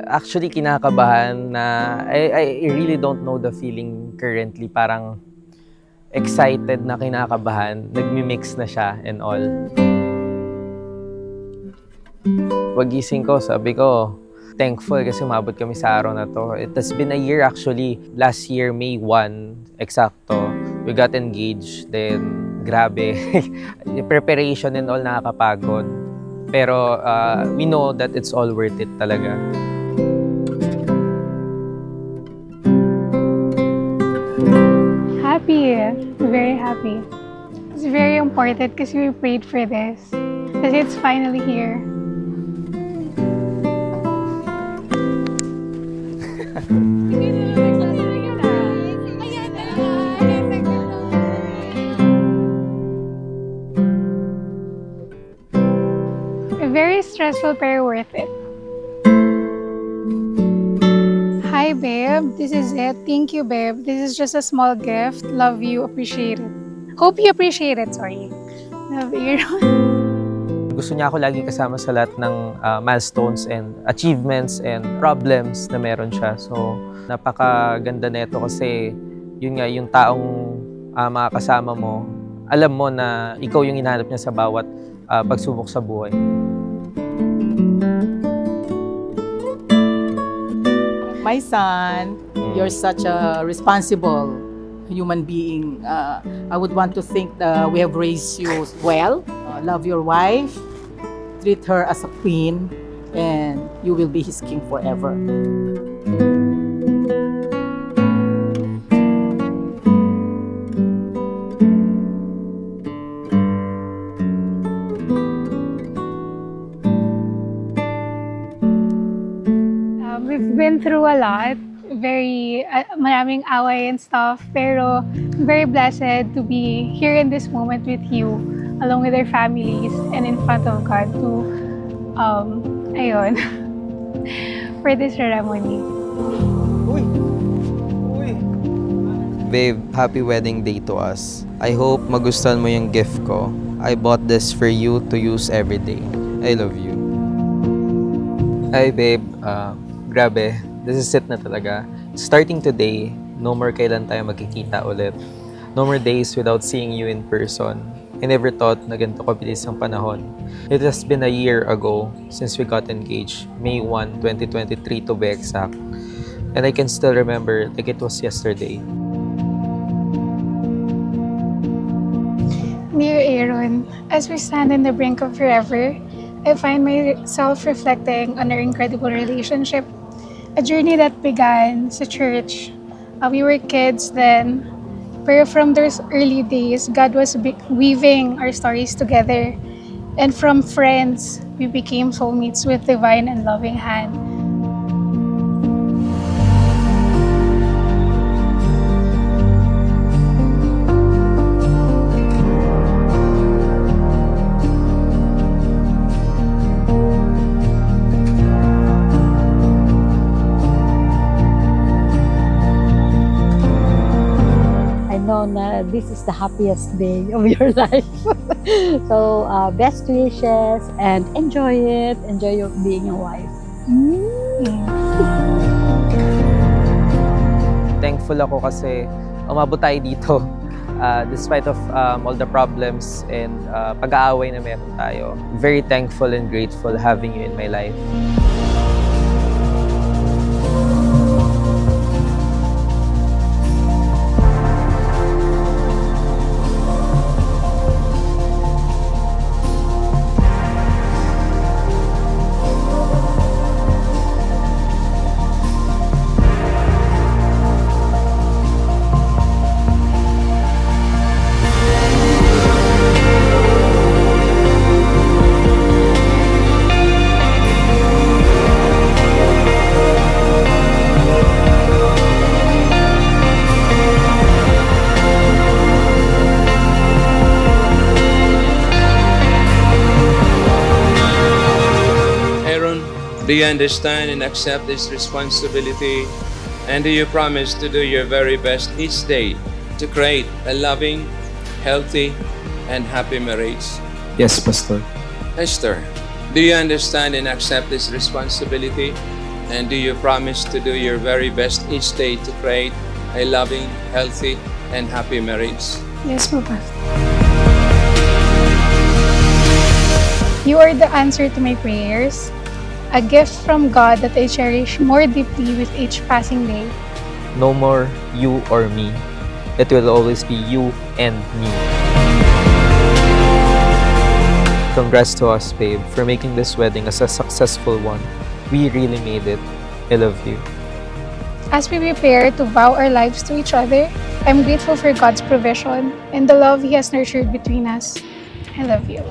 Actually, kinakabahan na I really don't know the feeling currently. Parang excited na kinakabahan. Nagmi-mix na siya and all. Pagising ko, sabi ko, thankful kasi umabot kami sa araw na to. It has been a year actually. Last year, May 1, eksakto, we got engaged. Then, grabe. Preparation and all nakakapagod. Pero we know that it's all worth it talaga. Happy. Very happy. It's very important because we prayed for this. Because it's finally here. Very stressful pero worth it. Hi babe, this is it. Thank you babe. This is just a small gift. Love you, appreciate it. Hope you appreciate it, sorry. Love you. Gusto niya ako lagi kasama sa lahat ng milestones and achievements and problems na meron siya. So, napakaganda nito kasi yun nga, yung taong makakasama mo, alam mo na ikaw yung hinahanap niya sa bawat pagsubok sa buhay. My son, you're such a responsible human being. I would want to think that we have raised you well. Love your wife, treat her as a queen, and you will be his king forever. We've been through a lot, very maraming away and stuff, pero I'm very blessed to be here in this moment with you, along with our families and in front of God to, ayun, for this ceremony. Babe, happy wedding day to us. I hope magustuhan mo yung gift ko. I bought this for you to use every day. I love you. Hi babe, grabe, this is it na talaga. Starting today, no more kailan tayo magkikita ulit. No more days without seeing you in person. I never thought na ganito kabilis ang panahon. It has been a year ago since we got engaged, May 1, 2023 to be exact. And I can still remember like it was yesterday. Dear Aaron, as we stand in the brink of forever, I find myself reflecting on our incredible relationship. A journey that began sa church. We were kids then, pero from those early days, God was weaving our stories together. And from friends, we became soulmates with divine and loving hand. Na this is the happiest day of your life. So, best wishes and enjoy it. Enjoy your being a wife. Thankful ako kasi umabot tayo dito despite of all the problems and pag-aaway na meron tayo. Very thankful and grateful having you in my life. Do you understand and accept this responsibility? And do you promise to do your very best each day to create a loving, healthy, and happy marriage? Yes, Pastor. Esther, do you understand and accept this responsibility? And do you promise to do your very best each day to create a loving, healthy, and happy marriage? Yes po, Pastor. You are the answer to my prayers, a gift from God that I cherish more deeply with each passing day. No more you or me. It will always be you and me. Congrats to us, babe, for making this wedding as a successful one. We really made it. I love you. As we prepare to vow our lives to each other, I'm grateful for God's provision and the love He has nurtured between us. I love you.